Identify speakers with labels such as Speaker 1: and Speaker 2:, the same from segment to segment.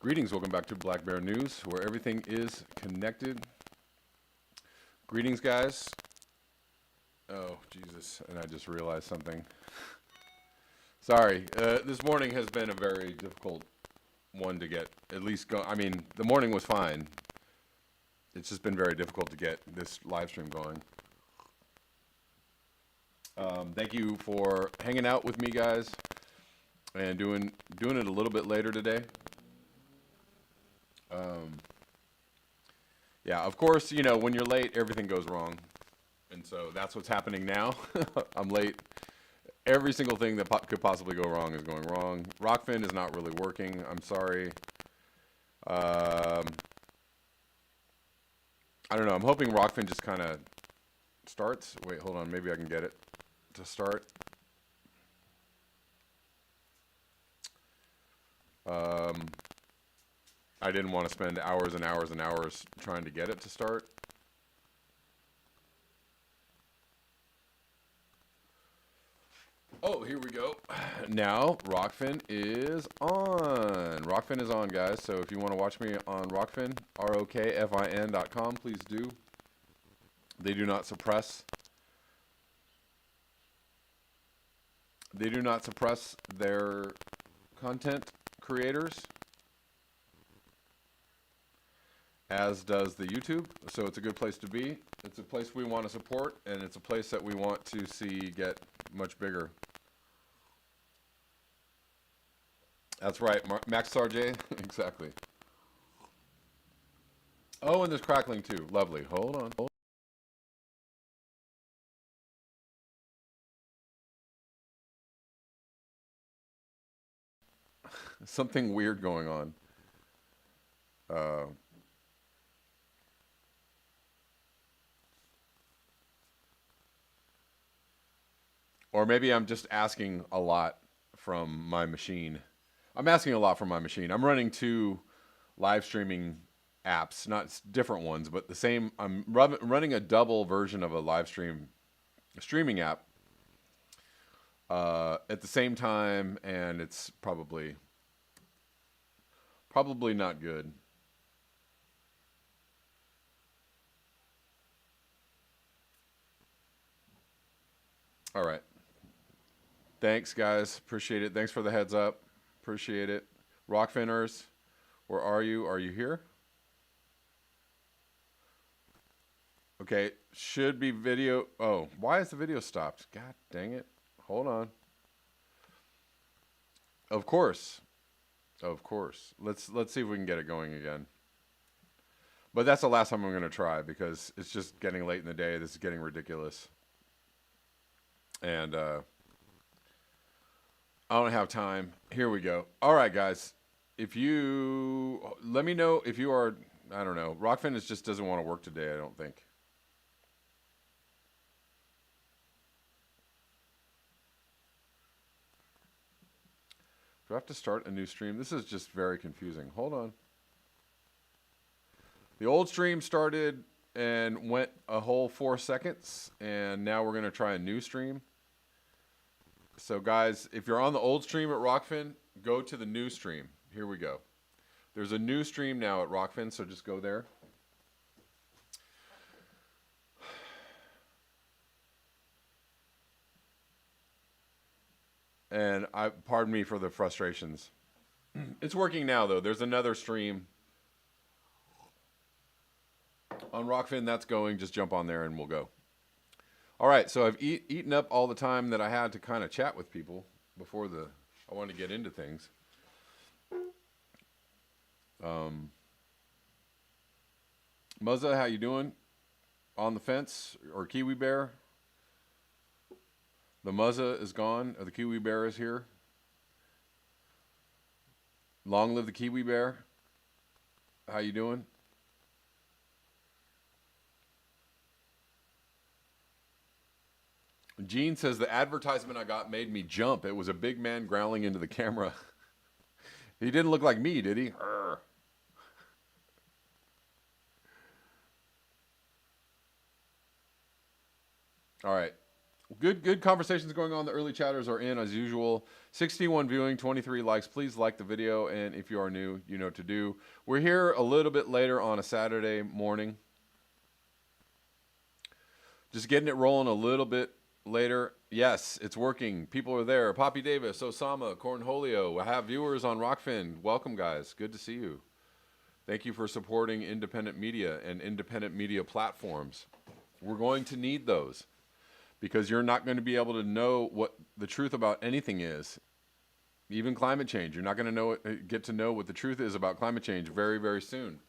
Speaker 1: Greetings, welcome back to Black Bear News, where everything is connected. Greetings, guys. Oh, Jesus, and I just realized something. Sorry, this morning has been a very difficult one to get, at least go. I mean, the morning was fine. It's just been very difficult to get this live stream going. Thank you for hanging out with me, guys, and doing it a little bit later today. Yeah, of course, you know, when you're late, everything goes wrong. And so that's what's happening now. I'm late. Every single thing that could possibly go wrong is going wrong. Rockfin is not really working. I'm sorry. I don't know. I'm hoping Rockfin just kind of starts. Wait, hold on. Maybe I can get it to start. I didn't want to spend hours and hours and hours trying to get it to start. Oh, here we go. Now, Rockfin is on. Rockfin is on, guys. So if you want to watch me on Rockfin, ROKFIN.com, please do. They do not suppress. They do not suppress their content creators, as does the YouTube. So it's a good place to be. It's a place we want to support, and it's a place that we want to see get much bigger. That's right, Max Sarjay. Exactly. Oh, and there's crackling too. Lovely. Hold on. Something weird going on. Or maybe I'm just asking a lot from my machine. I'm asking a lot from my machine. I'm running two live streaming apps, not different ones, but the same. I'm running a double version of a live streaming app at the same time, and it's probably not good. All right. Thanks, guys. Appreciate it. Thanks for the heads up. Appreciate it. Rockfinners, where are you? Are you here? Okay, should be video. Oh, why is the video stopped? God dang it. Hold on. Of course. Of course. Let's see if we can get it going again. But that's the last time I'm going to try, because it's just getting late in the day. This is getting ridiculous. And I don't have time. Here we go. All right, guys. If you let me know if you are, I don't know. Rockfin just doesn't want to work today, I don't think. Do I have to start a new stream? This is just very confusing. Hold on. The old stream started and went a whole 4 seconds, and now we're going to try a new stream. So, guys, if you're on the old stream at Rockfin, go to the new stream. Here we go. There's a new stream now at Rockfin, so just go there. And pardon me for the frustrations. It's working now, though. There's another stream on Rockfin that's going. Just jump on there and we'll go. All right, so I've eaten up all the time that I had to kind of chat with people before I wanted to get into things. Muzza, how you doing? On the fence, or Kiwi Bear? The Muzza is gone, or the Kiwi Bear is here. Long live the Kiwi Bear. How you doing? Gene says the advertisement I got made me jump. It was a big man growling into the camera. He didn't look like me, did he? Arr. All right. Good conversations going on. The early chatters are in as usual. 61 viewing, 23 likes. Please like the video, and if you are new, you know what to do. We're here a little bit later on a Saturday morning. Just getting it rolling a little bit later. Yes, it's working. People are there. Poppy Davis, Osama, Cornholio. I have viewers on Rockfin. Welcome, guys. Good to see you. Thank you for supporting independent media and independent media platforms. We're going to need those, because you're not going to be able to know what the truth about anything is, even climate change. You're not going to get to know what the truth is about climate change very, very soon.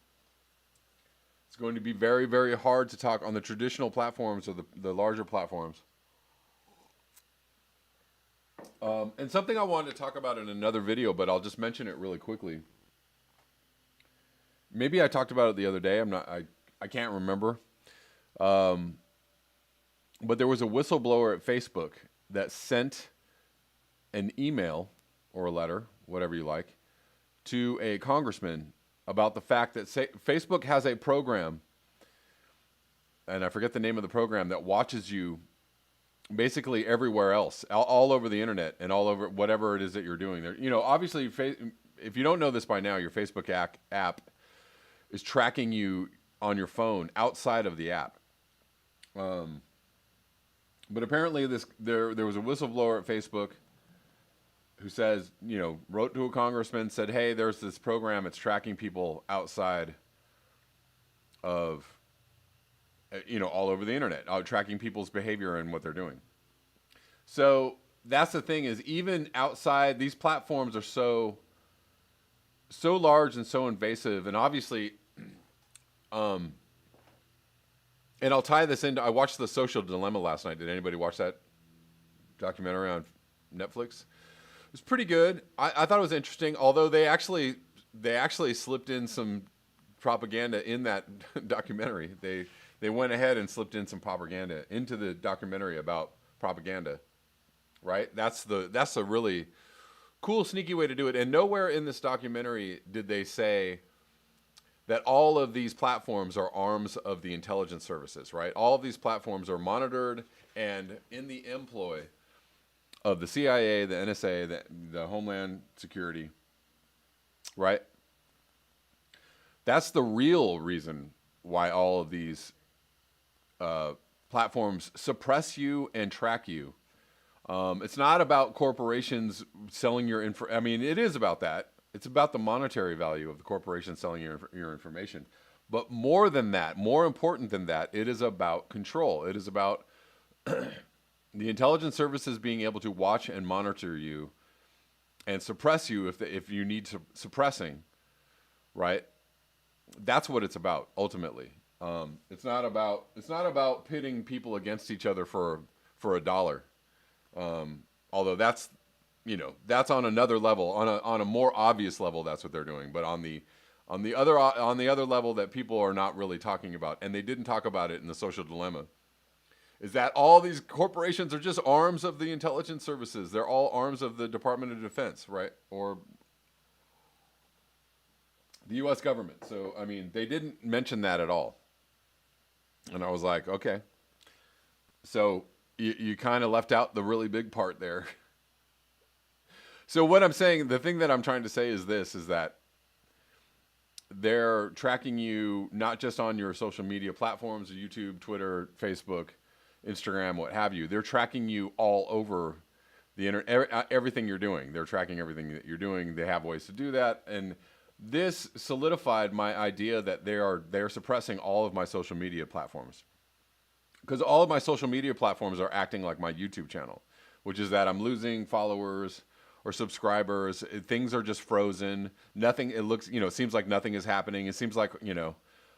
Speaker 1: It's going to be very, very hard to talk on the traditional platforms or the larger platforms. And something I wanted to talk about in another video, but I'll just mention it really quickly. Maybe I talked about it the other day. I can't remember. But there was a whistleblower at Facebook that sent an email or a letter, whatever you like, to a congressman about the fact that Facebook has a program, and I forget the name of the program, that watches you basically everywhere else, all over the internet and all over whatever it is that you're doing. There, obviously, if you don't know this by now, your Facebook app is tracking you on your phone outside of the app. But apparently there was a whistleblower at Facebook who says, wrote to a congressman, said, hey, there's this program, it's tracking people outside of, all over the internet, tracking people's behavior and what they're doing. So that's the thing, is even outside, these platforms are so large and so invasive, and obviously, and I'll tie this into, I watched The Social Dilemma last night. Did anybody watch that documentary on Netflix? It was pretty good. I thought it was interesting, although they actually slipped in some propaganda in that documentary. They went ahead and slipped in some propaganda into the documentary about propaganda, right? That's a really cool, sneaky way to do it. And nowhere in this documentary did they say that all of these platforms are arms of the intelligence services, right? All of these platforms are monitored and in the employ of the CIA, the NSA, the Homeland Security, right? That's the real reason why all of these platforms suppress you and track you. It's not about corporations selling your info. I mean, it is about that. It's about the monetary value of the corporation selling your information. But more than that, more important than that, it is about control. It is about the intelligence services being able to watch and monitor you and suppress you if you need suppressing, right? That's what it's about ultimately. It's not about pitting people against each other for a dollar. Although that's on another level, on a more obvious level, that's what they're doing. But on the other level that people are not really talking about, and they didn't talk about it in The Social Dilemma, is that all these corporations are just arms of the intelligence services. They're all arms of the Department of Defense, right? Or the U.S. government. So, I mean, they didn't mention that at all. And I was like, okay. So you kind of left out the really big part there. So what I'm saying, the thing that I'm trying to say is this, is that they're tracking you not just on your social media platforms, YouTube, Twitter, Facebook, Instagram, what have you. They're tracking you all over the internet, everything you're doing. They're tracking everything that you're doing. They have ways to do that. And this solidified my idea that they're suppressing all of my social media platforms. Because all of my social media platforms are acting like my YouTube channel, which is that I'm losing followers or subscribers. Things are just frozen. Nothing, it seems like nothing is happening. It seems like,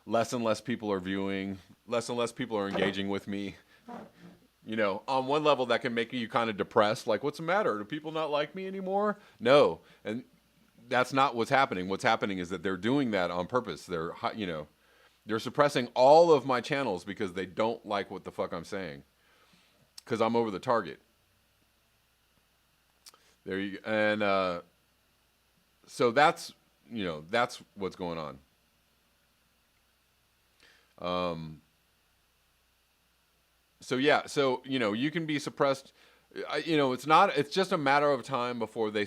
Speaker 1: less and less people are viewing, less and less people are engaging with me. On one level that can make you kind of depressed. Like, what's the matter? Do people not like me anymore? No. And that's not what's happening. What's happening is that they're doing that on purpose. They're suppressing all of my channels because they don't like what the fuck I'm saying. Because I'm over the target. There you go. And so that's what's going on. So yeah, so you can be suppressed. It's just a matter of time before they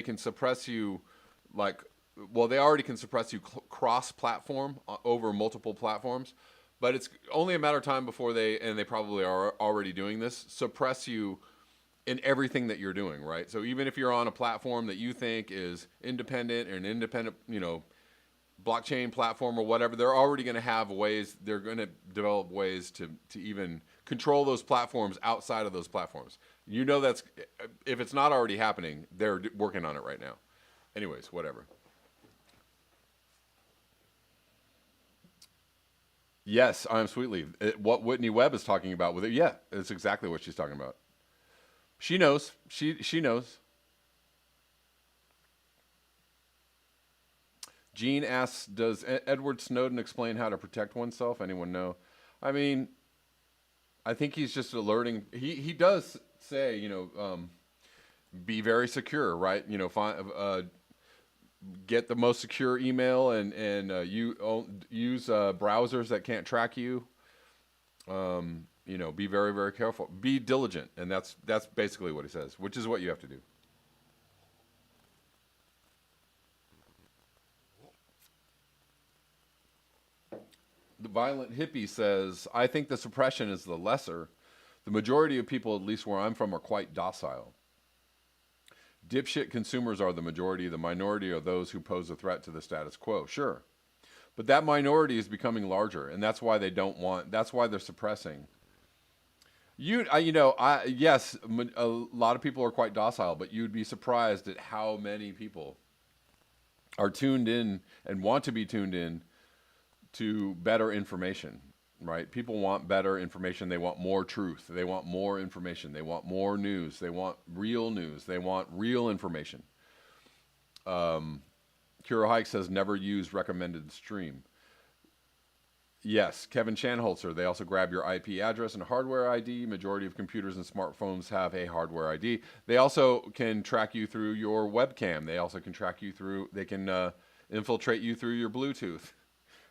Speaker 1: can suppress you, like, well, they already can suppress you cross-platform over multiple platforms, but it's only a matter of time before they probably are already doing this, suppress you in everything that you're doing, right? So even if you're on a platform that you think is independent or an independent, blockchain platform or whatever, they're already going to have ways, they're going to develop ways to even control those platforms outside of those platforms. That's, if it's not already happening, they're working on it right now. Anyways, whatever. Yes, I am Sweetly. What Whitney Webb is talking about with it, yeah, it's exactly what she's talking about. She knows. She knows. Gene asks, does Edward Snowden explain how to protect oneself? Anyone know? I mean, I think he's just alerting. He does say, be very secure, right? Get the most secure email and use browsers that can't track you. Be very, very careful. Be diligent, and that's basically what he says, which is what you have to do. The Violent Hippie says, I think the suppression is the lesser. The majority of people, at least where I'm from, are quite docile. Dipshit consumers are the majority. The minority are those who pose a threat to the status quo. Sure. But that minority is becoming larger, and that's why that's why they're suppressing. Yes, a lot of people are quite docile, but you'd be surprised at how many people are tuned in and want to be tuned in to better information, right? People want better information. They want more truth. They want more information. They want more news. They want real news. They want real information. Kuro Hike says, never use recommended stream. Yes, Kevin Shanholzer, they also grab your IP address and hardware ID. Majority of computers and smartphones have a hardware ID. They also can track you through your webcam. They also can track you they can infiltrate you through your Bluetooth,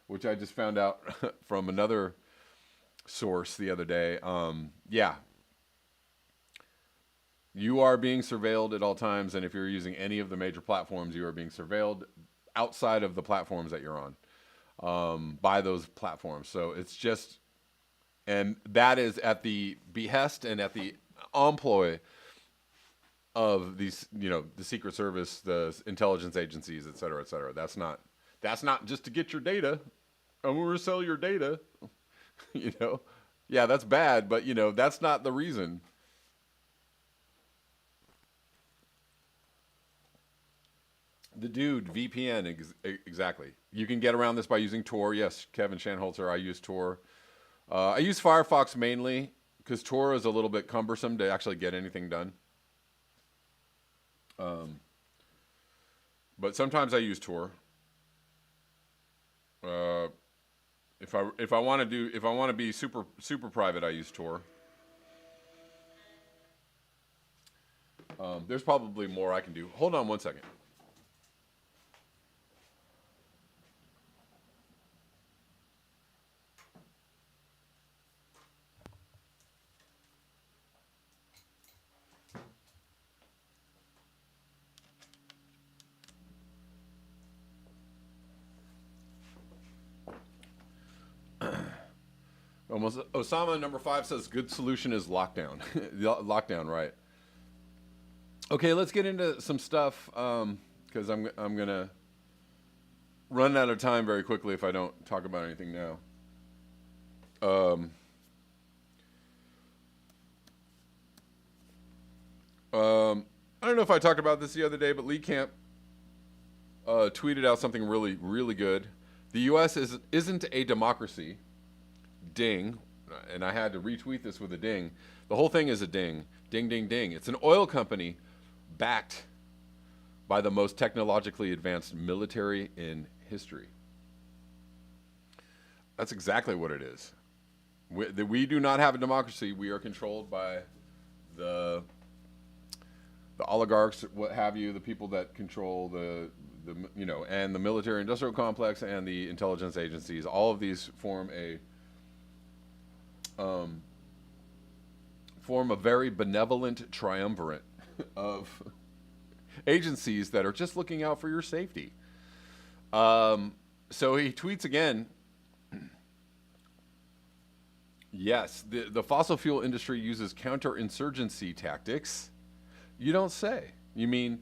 Speaker 1: which I just found out from another source the other day. Yeah. You are being surveilled at all times, and if you're using any of the major platforms, you are being surveilled outside of the platforms that you're on. By those platforms. So it's just, and that is at the behest and at the employ of these, the Secret Service, the intelligence agencies, et cetera, et cetera. That's not just to get your data. I'm going to sell your data. Yeah, that's bad, but that's not the reason. The dude, VPN, exactly. You can get around this by using Tor. Yes, Kevin Shanholzer, I use Tor. I use Firefox mainly because Tor is a little bit cumbersome to actually get anything done. But sometimes I use Tor. If I want to be super private, I use Tor. There's probably more I can do. Hold on one second. Almost. Osama number 5 says good solution is lockdown. Lockdown, right? Okay, let's get into some stuff because I'm gonna run out of time very quickly if I don't talk about anything now. I don't know if I talked about this the other day, but Lee Camp tweeted out something really, really good. The U.S. isn't a democracy. Ding. And I had to retweet this with a ding. The whole thing is a ding. Ding, ding, ding. It's an oil company backed by the most technologically advanced military in history. That's exactly what it is. We do not have a democracy. We are controlled by the oligarchs, what have you, the people that control and the military industrial complex and the intelligence agencies. All of these form form a very benevolent triumvirate of agencies that are just looking out for your safety. So he tweets again. Yes, the fossil fuel industry uses counterinsurgency tactics. You don't say. You mean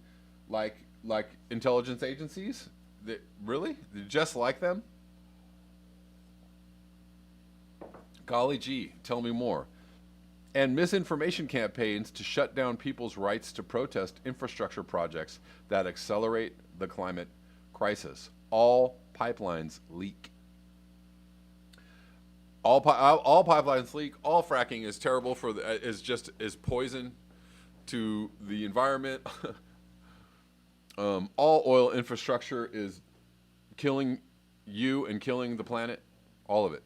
Speaker 1: like intelligence agencies? Really? Just like them? Golly gee, tell me more. And misinformation campaigns to shut down people's rights to protest infrastructure projects that accelerate the climate crisis. All pipelines leak. All pipelines leak. All fracking is terrible for is poison to the environment. All oil infrastructure is killing you and killing the planet. All of it.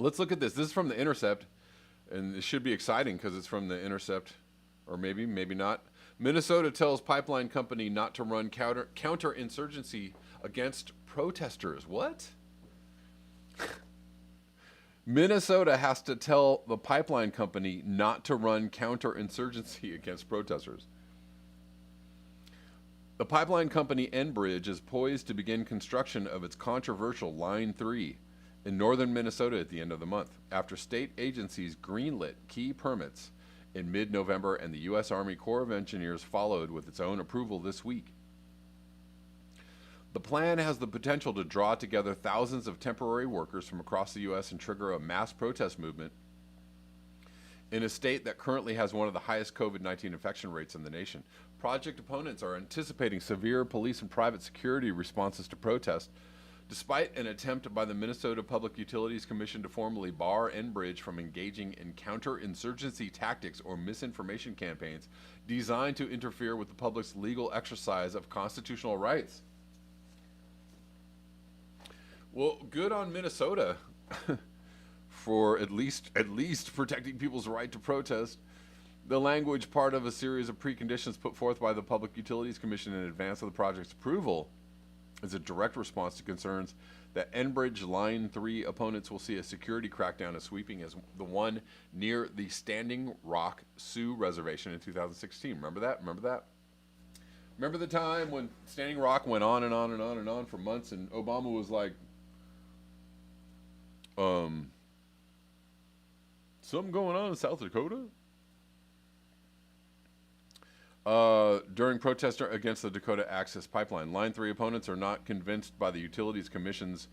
Speaker 1: Let's look at this. This is from The Intercept, and it should be exciting because it's from The Intercept, or maybe not. Minnesota tells pipeline company not to run counterinsurgency against protesters. What? Minnesota has to tell the pipeline company not to run counterinsurgency against protesters. The pipeline company Enbridge is poised to begin construction of its controversial Line 3 in northern Minnesota at the end of the month, after state agencies greenlit key permits in mid-November and the U.S. Army Corps of Engineers followed with its own approval this week. The plan has the potential to draw together thousands of temporary workers from across the U.S. and trigger a mass protest movement in a state that currently has one of the highest COVID-19 infection rates in the nation. Project opponents are anticipating severe police and private security responses to protest, despite an attempt by the Minnesota Public Utilities Commission to formally bar Enbridge from engaging in counterinsurgency tactics or misinformation campaigns designed to interfere with the public's legal exercise of constitutional rights. Well, good on Minnesota for at least protecting people's right to protest. The language, part of a series of preconditions put forth by the Public Utilities Commission in advance of the project's approval, is a direct response to concerns that Enbridge Line 3 opponents will see a security crackdown as sweeping as the one near the Standing Rock Sioux Reservation in 2016. Remember that? Remember the time when Standing Rock went on and on and on and on for months, and Obama was like, something going on in South Dakota? During protests against the Dakota Access Pipeline, Line 3 opponents are not convinced by the Utilities Commission's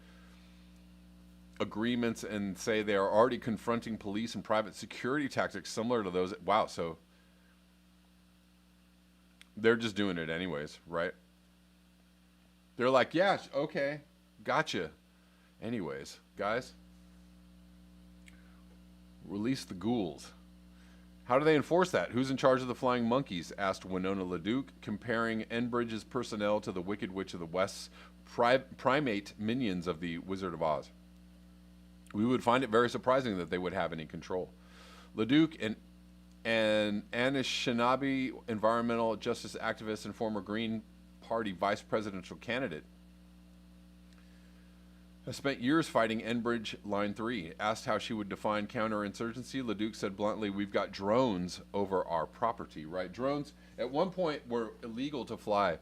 Speaker 1: agreements and say they are already confronting police and private security tactics similar to those. Wow, so they're just doing it anyways, right? They're like, yeah, okay, gotcha. Anyways, guys, release the ghouls. How do they enforce that? Who's in charge of the flying monkeys? Asked Winona LaDuke, comparing Enbridge's personnel to the Wicked Witch of the West's primate minions of the Wizard of Oz. We would find it very surprising that they would have any control. LaDuke, an Anishinaabe environmental justice activist and former Green Party vice presidential candidate, has spent years fighting Enbridge Line 3. Asked how she would define counterinsurgency, LaDuke said bluntly, we've got drones over our property, right? Drones, at one point, were illegal to fly,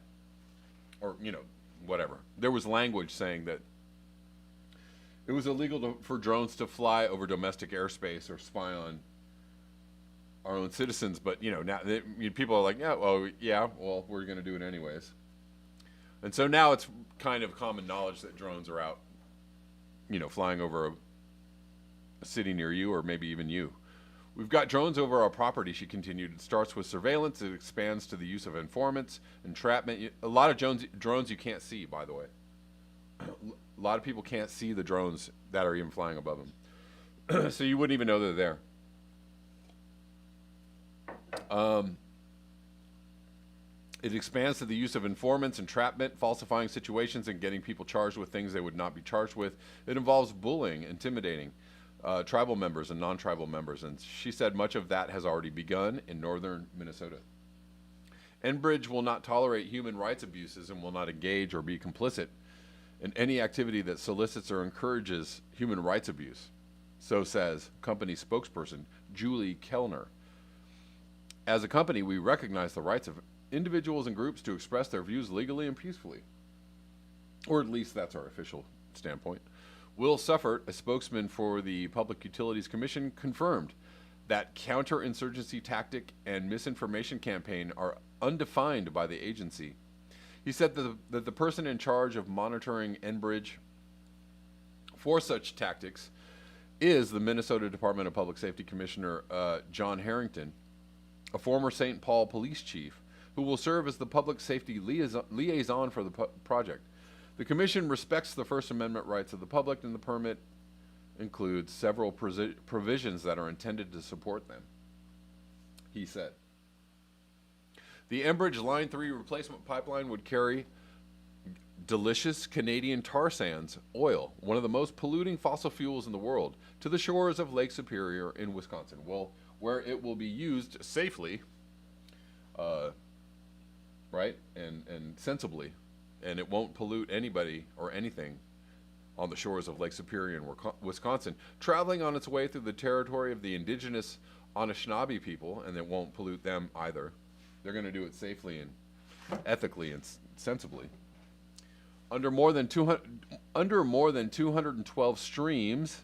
Speaker 1: or, whatever. There was language saying that it was illegal for drones to fly over domestic airspace or spy on our own citizens, but, now people are like, well, we're going to do it anyways. And so now it's kind of common knowledge that drones are out, flying over a city near you, or maybe even you. We've got drones over our property, she continued. It starts with surveillance. It expands to the use of informants, entrapment. A lot of drones you can't see, by the way. A lot of people can't see the drones that are even flying above them. So you wouldn't even know they're there. It expands to the use of informants, entrapment, falsifying situations, and getting people charged with things they would not be charged with. It involves bullying, intimidating tribal members and non-tribal members, and she said much of that has already begun in northern Minnesota. Enbridge will not tolerate human rights abuses and will not engage or be complicit in any activity that solicits or encourages human rights abuse, So says company spokesperson Julie Kellner. As a company, we recognize the rights of individuals and groups to express their views legally and peacefully. Or at least that's our official standpoint. Will Suffert, a spokesman for the Public Utilities Commission, confirmed that counterinsurgency tactic and misinformation campaign are undefined by the agency. He said that the person in charge of monitoring Enbridge for such tactics is the Minnesota Department of Public Safety Commissioner John Harrington, a former St. Paul police chief, who will serve as the public safety liaison for the project. The commission respects the First Amendment rights of the public, and the permit includes several provisions that are intended to support them, he said. The Enbridge Line 3 replacement pipeline would carry delicious Canadian tar sands oil, one of the most polluting fossil fuels in the world, to the shores of Lake Superior in Wisconsin, where it will be used safely, right, and sensibly, and it won't pollute anybody or anything on the shores of Lake Superior in Wisconsin, traveling on its way through the territory of the indigenous Anishinaabe people, and it won't pollute them either. They're going to do it safely and ethically and sensibly. Under more than 212 streams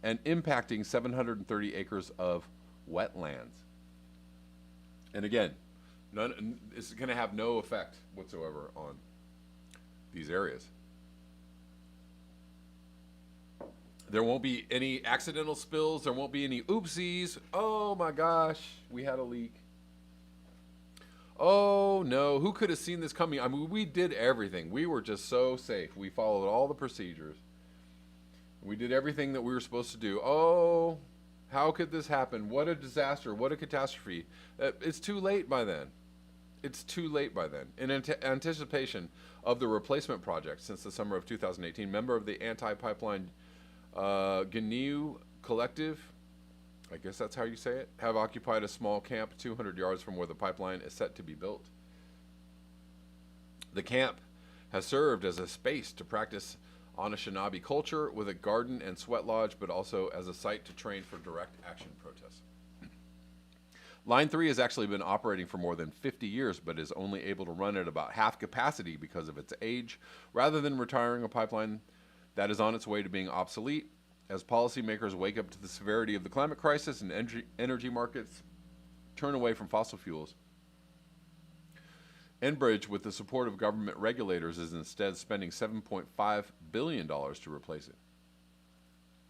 Speaker 1: and impacting 730 acres of wetlands. And again, it's going to have no effect whatsoever on these areas. There won't be any accidental spills. There won't be any oopsies. Oh my gosh, we had a leak. Oh no, who could have seen this coming? I mean, we did everything. We were just so safe. We followed all the procedures. We did everything that we were supposed to do. Oh, how could this happen? What a disaster. What a catastrophe. It's too late by then. It's too late by then. In anticipation of the replacement project since the summer of 2018, member of the anti-pipeline GNU Collective, I guess that's how you say it, have occupied a small camp 200 yards from where the pipeline is set to be built. The camp has served as a space to practice Anishinaabe culture with a garden and sweat lodge, but also as a site to train for direct action protests. Line 3 has actually been operating for more than 50 years, but is only able to run at about half capacity because of its age, rather than retiring a pipeline that is on its way to being obsolete. As policymakers wake up to the severity of the climate crisis and energy markets turn away from fossil fuels, Enbridge, with the support of government regulators, is instead spending $7.5 billion to replace it.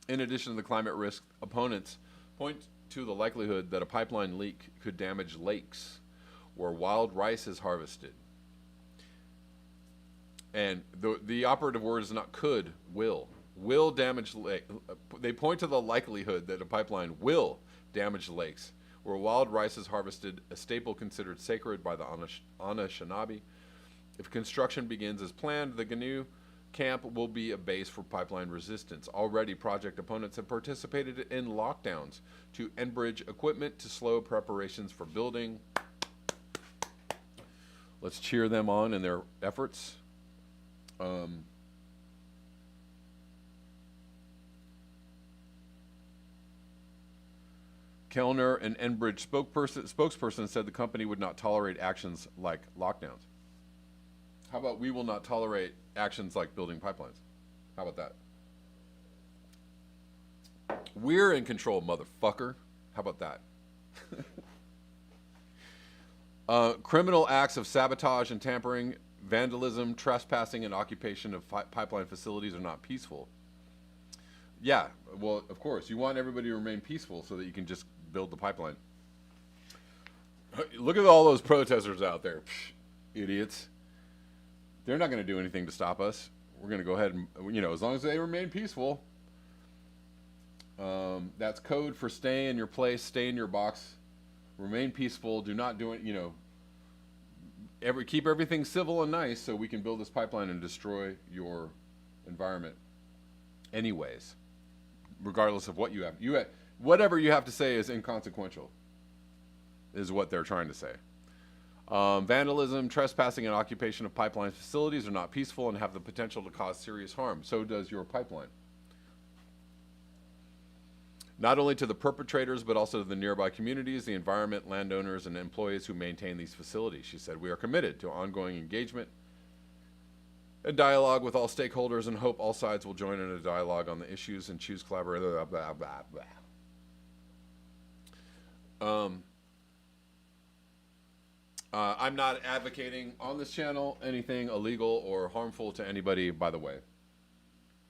Speaker 1: In addition to the climate risk, opponents point to the likelihood that a pipeline leak could damage lakes where wild rice is harvested. And the operative word is not could, will. Will damage lake. They point to the likelihood that a pipeline will damage lakes where wild rice is harvested, a staple considered sacred by the Anishinaabe. If construction begins as planned, the GNU camp will be a base for pipeline resistance. Already, project opponents have participated in lockdowns to Enbridge equipment to slow preparations for building. Let's cheer them on in their efforts. Kellner, an Enbridge spokesperson, said the company would not tolerate actions like lockdowns. How about we will not tolerate actions like building pipelines? How about that? We're in control, motherfucker. How about that? Criminal acts of sabotage and tampering, vandalism, trespassing, and occupation of pipeline facilities are not peaceful. Yeah, well, of course. You want everybody to remain peaceful so that you can just build the pipeline. Look at all those protesters out there. Psh, idiots. They're not going to do anything to stop us. We're going to go ahead and, as long as they remain peaceful. That's code for stay in your place, stay in your box, remain peaceful, do not do it, keep everything civil and nice so we can build this pipeline and destroy your environment anyways, regardless of what you have. Whatever you have to say is inconsequential, is what they're trying to say. Vandalism, trespassing, and occupation of pipeline facilities are not peaceful and have the potential to cause serious harm. So does your pipeline. not only to the perpetrators, but also to the nearby communities, the environment, landowners, and employees who maintain these facilities. She said, "We are committed to ongoing engagement and dialogue with all stakeholders and hope all sides will join in a dialogue on the issues and choose collaborators." Blah, blah, blah, blah. I'm not advocating on this channel anything illegal or harmful to anybody, by the way.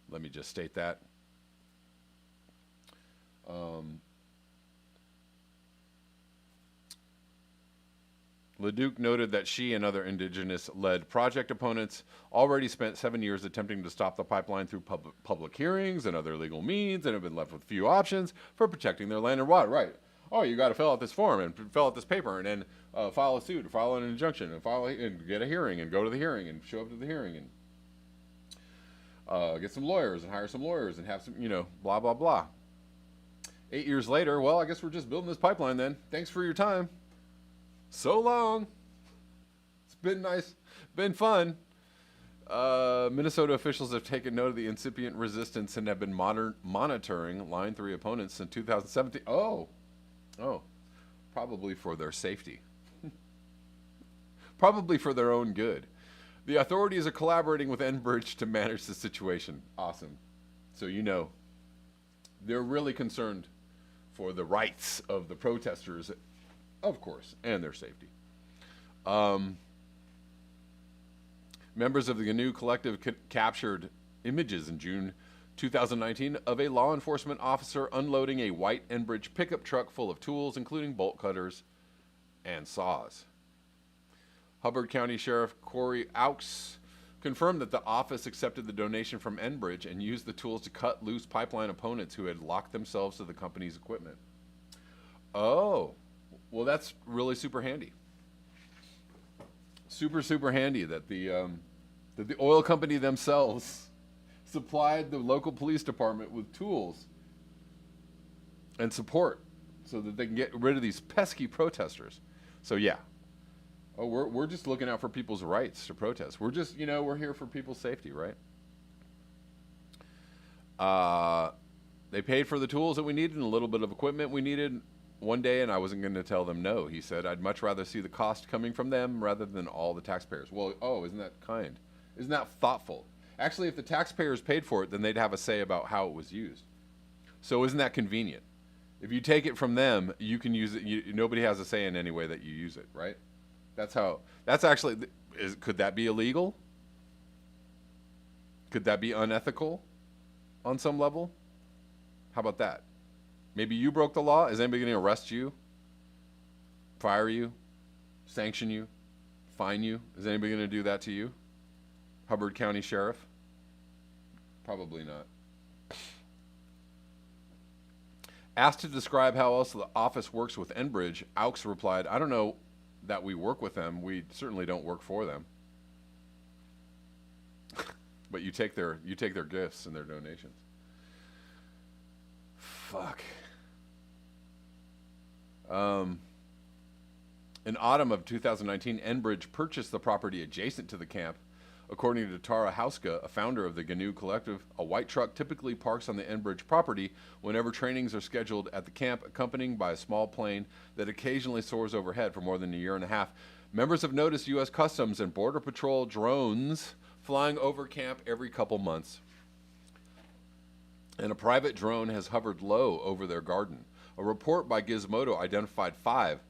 Speaker 1: Let me just state that. LeDuc noted that she and other indigenous-led project opponents already spent 7 years attempting to stop the pipeline through public hearings and other legal means and have been left with few options for protecting their land and water. Right. Oh, you got to fill out this form and fill out this paper and then file a suit, or file an injunction, and get a hearing and go to the hearing and show up to the hearing and get some lawyers and hire some lawyers and have some, blah, blah, blah. 8 years later, well, I guess we're just building this pipeline then. Thanks for your time. So long. It's been nice, been fun. Minnesota officials have taken note of the incipient resistance and have been monitoring Line 3 opponents since 2017. Oh, probably for their safety. Probably for their own good. The authorities are collaborating with Enbridge to manage the situation. Awesome. So they're really concerned for the rights of the protesters, of course, and their safety. Members of the GNU Collective captured images in June 2019 of a law enforcement officer unloading a white Enbridge pickup truck full of tools, including bolt cutters and saws. Hubbard County Sheriff Corey Aux confirmed that the office accepted the donation from Enbridge and used the tools to cut loose pipeline opponents who had locked themselves to the company's equipment. Oh, well, that's really super handy. Super handy that the oil company themselves supplied the local police department with tools and support so that they can get rid of these pesky protesters. So yeah. Oh, we're just looking out for people's rights to protest. We're just, we're here for people's safety, right? They paid for the tools that we needed and a little bit of equipment we needed one day, and I wasn't going to tell them no. He said, "I'd much rather see the cost coming from them rather than all the taxpayers." Well, isn't that kind? Isn't that thoughtful? Actually, if the taxpayers paid for it, then they'd have a say about how it was used. So isn't that convenient? If you take it from them, you can use it. Nobody has a say in any way that you use it, right? That's actually, could that be illegal? Could that be unethical on some level? How about that? Maybe you broke the law. Is anybody going to arrest you, fire you, sanction you, fine you? Is anybody going to do that to you? Hubbard County Sheriff? Probably not. Asked to describe how else the office works with Enbridge, Aux replied, "I don't know that we work with them. We certainly don't work for them." But you take their gifts and their donations. Fuck. In autumn of 2019, Enbridge purchased the property adjacent to the camp. According to Tara Hauska, a founder of the GNU Collective, a white truck typically parks on the Enbridge property whenever trainings are scheduled at the camp, accompanied by a small plane that occasionally soars overhead for more than a year and a half. Members have noticed U.S. Customs and Border Patrol drones flying over camp every couple months. And a private drone has hovered low over their garden. A report by Gizmodo identified 5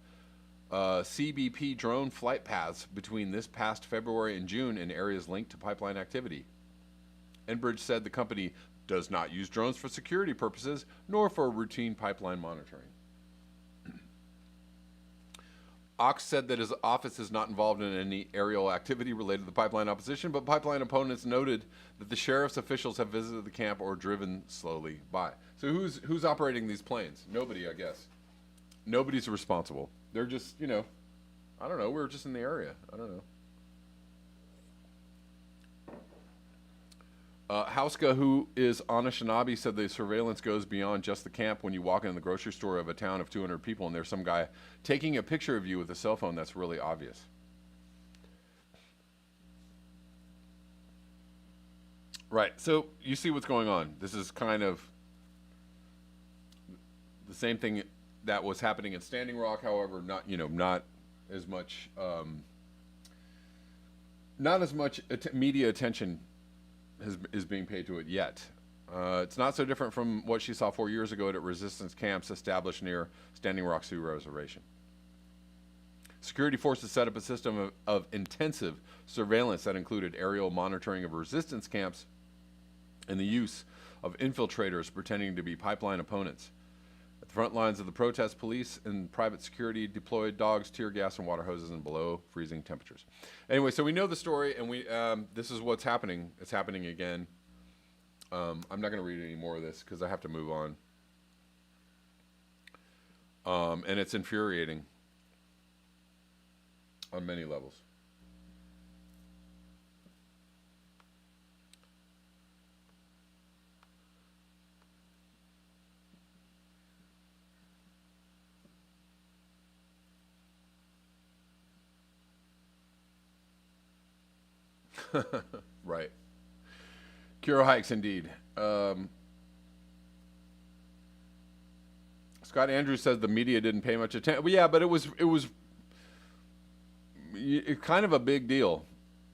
Speaker 1: CBP drone flight paths between this past February and June in areas linked to pipeline activity. Enbridge said the company does not use drones for security purposes, nor for routine pipeline monitoring. Aux said that his office is not involved in any aerial activity related to the pipeline opposition, but pipeline opponents noted that the sheriff's officials have visited the camp or driven slowly by. So who's operating these planes? Nobody, I guess. Nobody's responsible. They're just, I don't know. We're just in the area. I don't know. Hauska, who is Anishinaabe, said the surveillance goes beyond just the camp. When you walk in the grocery store of a town of 200 people and there's some guy taking a picture of you with a cell phone, that's really obvious. Right. So you see what's going on. This is kind of The same thing that was happening in Standing Rock, however, not as much media attention is being paid to it yet. It's not so different from what she saw 4 years ago at resistance camps established near Standing Rock Sioux Reservation. Security forces set up a system of intensive surveillance that included aerial monitoring of resistance camps and the use of infiltrators pretending to be pipeline opponents. At the front lines of the protest, police and private security deployed dogs, tear gas, and water hoses in below freezing temperatures. Anyway, so we know the story, and this is what's happening. It's happening again. I'm not going to read any more of this because I have to move on. And it's infuriating on many levels. Right. Curo hikes indeed. Scott Andrews says the media didn't pay much attention. Well, yeah, but it was kind of a big deal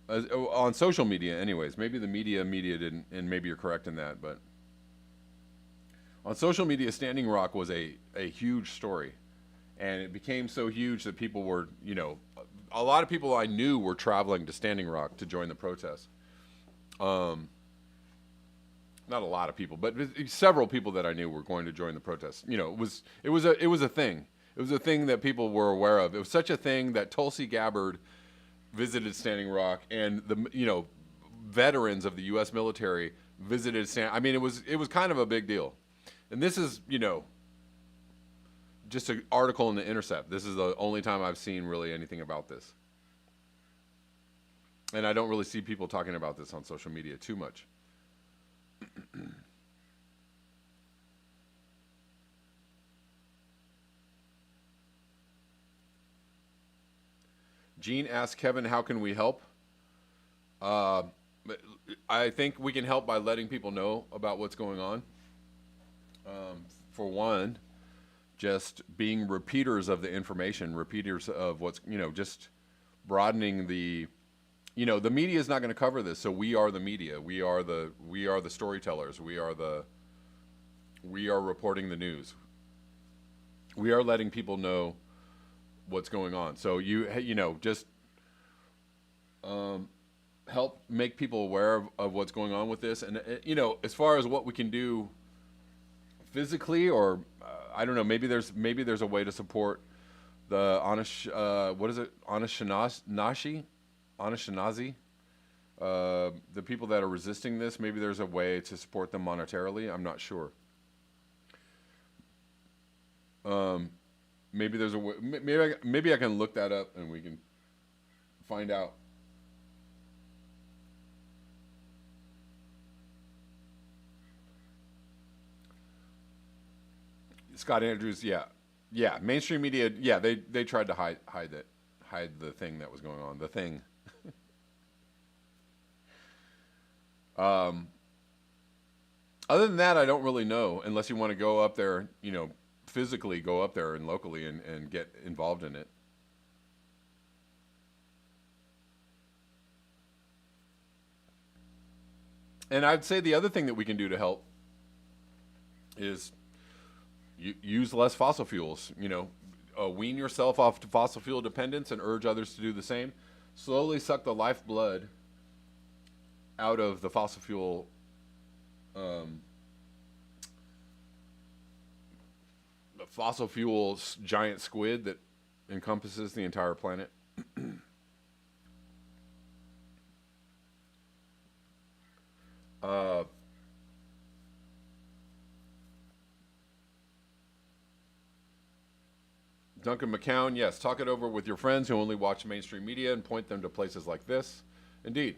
Speaker 1: on social media, anyways. Maybe the media didn't, and maybe you're correct in that. But on social media, Standing Rock was a huge story, and it became so huge that people were, a lot of people I knew were traveling to Standing Rock to join the protest. Not a lot of people, but several people that I knew were going to join the protest. It was a thing. It was a thing that people were aware of. It was such a thing that Tulsi Gabbard visited Standing Rock, and the veterans of the U.S. military visited Standing. I mean, it was kind of a big deal. And this is just an article in the Intercept. This is the only time I've seen really anything about this, and I don't really see people talking about this on social media too much. Gene asked Kevin, how can we help? I think we can help by letting people know about what's going on. For one, just being repeaters of the information, repeaters of what's, just broadening the media is not going to cover this. So we are the media. We are the storytellers. We are reporting the news. We are letting people know what's going on. So just help make people aware of what's going on with this. And as far as what we can do physically, or I don't know, maybe there's a way to support the Anishinaabe, the people that are resisting this. Maybe there's a way to support them monetarily. I'm not sure. Maybe there's a way. Maybe I can look that up and we can find out. Scott Andrews, yeah, mainstream media, yeah, they tried to hide the thing that was going on, the thing. Other than that, I don't really know, unless you want to go up there, physically go up there and locally and get involved in it. And I'd say the other thing that we can do to help is use less fossil fuels. Wean yourself off to fossil fuel dependence and urge others to do the same. Slowly suck the lifeblood out of the fossil fuel giant squid that encompasses the entire planet. Duncan McCown, yes, talk it over with your friends who only watch mainstream media and point them to places like this. Indeed.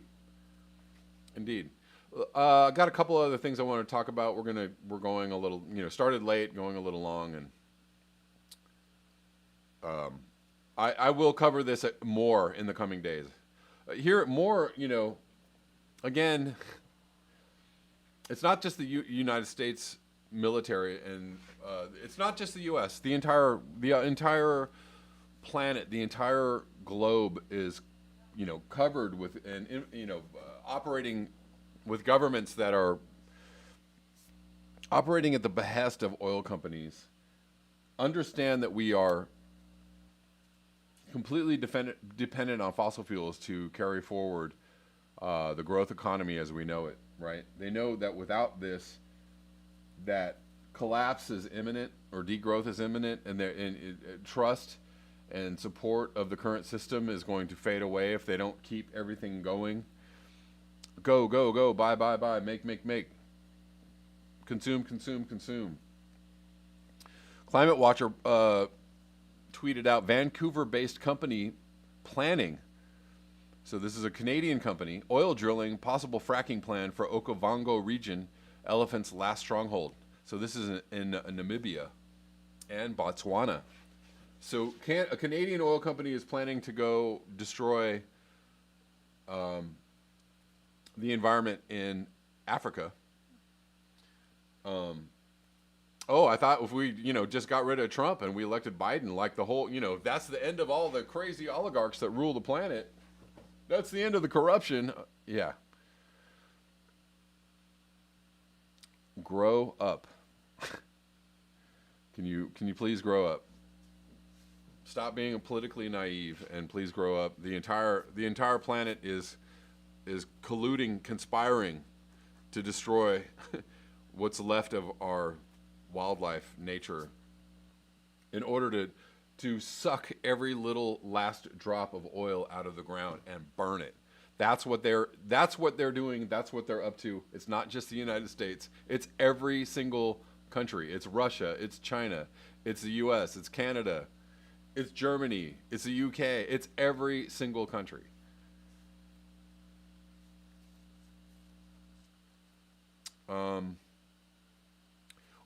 Speaker 1: Got a couple other things I want to talk about. We're going a little, started late, going a little long, and I will cover this more in the coming days. Again, it's not just the United States military, and it's not just the U.S. The entire planet, the entire globe is, covered with and operating with governments that are operating at the behest of oil companies. Understand that we are completely dependent on fossil fuels to carry forward the growth economy as we know it, right? They know that without this, that collapse is imminent or degrowth is imminent, and trust and support of the current system is going to fade away if they don't keep everything going. Go, go, go, buy, buy, buy, make, make, make. Consume, consume, consume. Climate Watcher tweeted out Vancouver-based company planning. So this is a Canadian company. Oil drilling, possible fracking plan for Okavango region, elephant's last stronghold. So this is in Namibia and Botswana. So a Canadian oil company is planning to go destroy the environment in Africa. I thought if we, just got rid of Trump and we elected Biden, like the whole, that's the end of all the crazy oligarchs that rule the planet. That's the end of the corruption. Yeah. Grow up. Can you please grow up? Stop being politically naive and please grow up. The entire planet is colluding, conspiring to destroy what's left of our wildlife, nature, in order to suck every little last drop of oil out of the ground and burn it. That's what they're doing. That's what they're up to. It's not just the United States. It's every single country. It's Russia. It's China. It's the U.S. It's Canada. It's Germany. It's the U.K. It's every single country.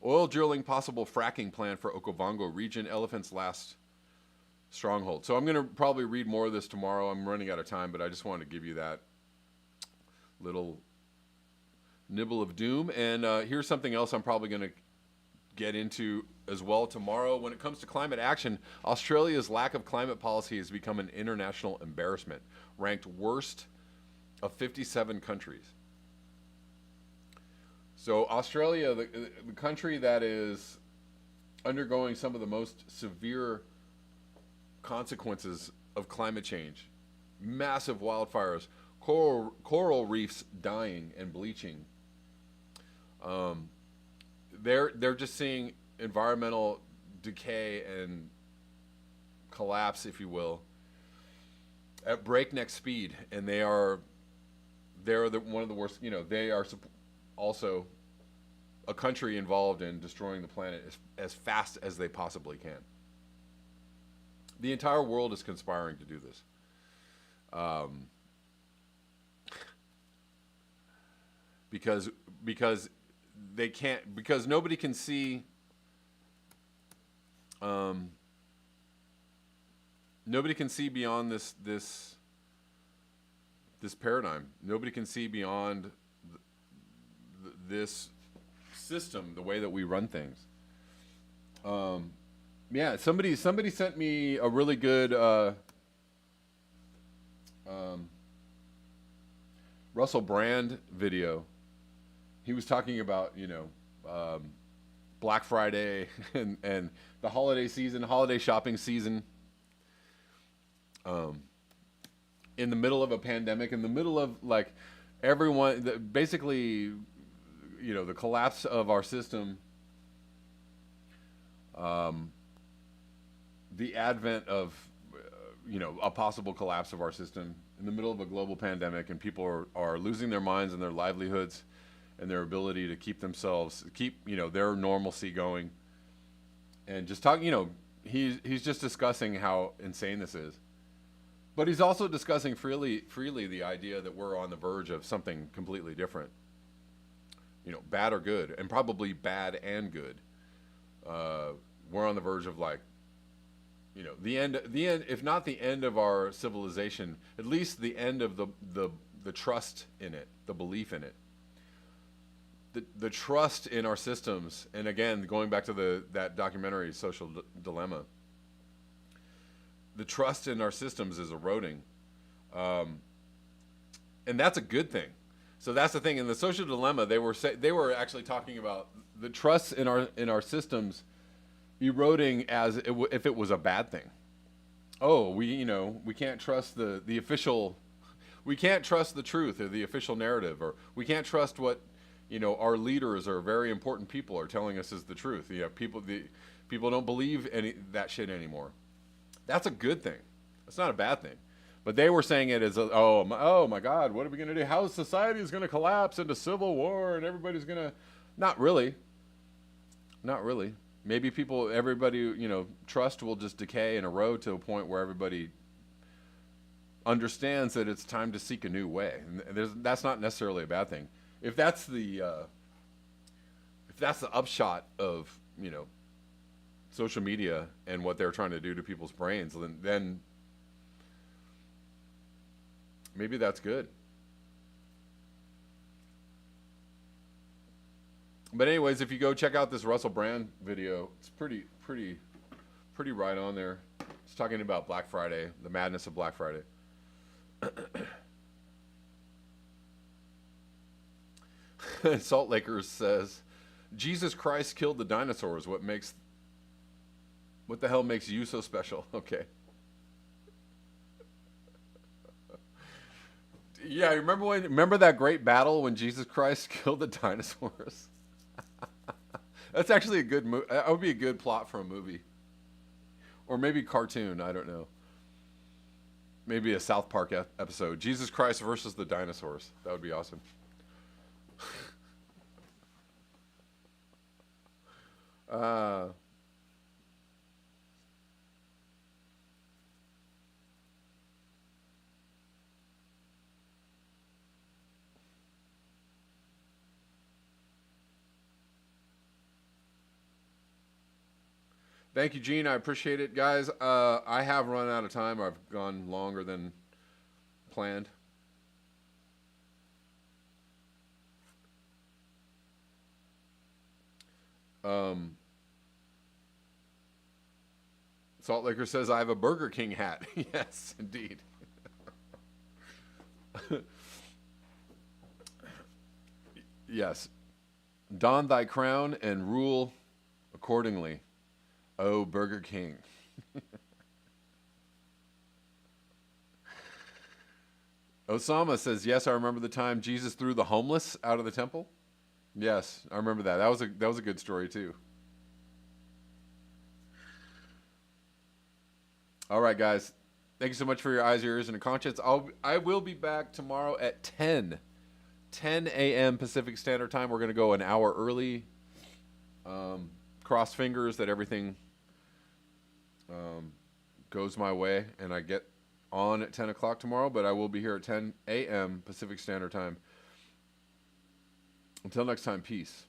Speaker 1: Oil drilling, possible fracking plan for Okavango region, elephant's last stronghold. So I'm going to probably read more of this tomorrow. I'm running out of time, but I just wanted to give you that little nibble of doom. And here's something else I'm probably going to get into as well tomorrow. When it comes to climate action, Australia's lack of climate policy has become an international embarrassment, ranked worst of 57 countries. So Australia, the country that is undergoing some of the most severe consequences of climate change, massive wildfires, coral reefs dying and bleaching. They're just seeing environmental decay and collapse, if you will, at breakneck speed, and they're one of the worst. They are also a country involved in destroying the planet as fast as they possibly can. The entire world is conspiring to do this. Because they can't, because nobody can see beyond this paradigm. Nobody can see beyond this system, the way that we run things. Yeah, somebody sent me a really good Russell Brand video. He was talking about Black Friday and the holiday shopping season. In the middle of a pandemic, in the middle of like everyone, basically, the collapse of our system, the advent of, a possible collapse of our system in the middle of a global pandemic, and people are losing their minds and their livelihoods and their ability to keep their normalcy going. And just talking, he's just discussing how insane this is. But he's also discussing freely the idea that we're on the verge of something completely different. Bad or good, and probably bad and good. We're on the verge of the end, if not the end of our civilization, at least the end of the trust in it, the belief in it. the trust in our systems, and again, going back to that documentary, Social Dilemma, the trust in our systems is eroding, and that's a good thing. So that's the thing. In the Social Dilemma, they were actually talking about the trust in our systems eroding as if it was a bad thing. Oh, we can't trust the official, we can't trust the truth or the official narrative, or we can't trust what our leaders or very important people are telling us is the truth. People don't believe that shit anymore. That's a good thing. That's not a bad thing. But they were saying it as, oh my God, what are we going to do? How society is going to collapse into civil war and everybody's going to... Not really. Not really. Maybe everybody, trust will just decay and erode to a point where everybody understands that it's time to seek a new way. And that's not necessarily a bad thing. If that's the upshot of, social media and what they're trying to do to people's brains, then maybe that's good. But anyways, if you go check out this Russell Brand video, it's pretty right on there. It's talking about Black Friday, the madness of Black Friday. Salt Lakers says, Jesus Christ killed the dinosaurs. What the hell makes you so special? Okay. Yeah, remember that great battle when Jesus Christ killed the dinosaurs? That's actually a good movie. That would be a good plot for a movie. Or maybe cartoon, I don't know. Maybe a South Park episode. Jesus Christ versus the dinosaurs. That would be awesome. Thank you, Gene. I appreciate it, guys. I have run out of time. I've gone longer than planned. Salt Laker says, I have a Burger King hat. Yes, indeed. Yes. Don thy crown and rule accordingly. Oh, Burger King. Osama says, yes, I remember the time Jesus threw the homeless out of the temple. Yes, I remember that. That was a good story too. All right, guys. Thank you so much for your eyes, ears, and a conscience. I will be back tomorrow at 10 a.m. Pacific Standard Time. We're going to go an hour early. Cross fingers that everything goes my way and I get on at 10 o'clock tomorrow, but I will be here at 10 a.m. Pacific Standard Time. Until next time, peace.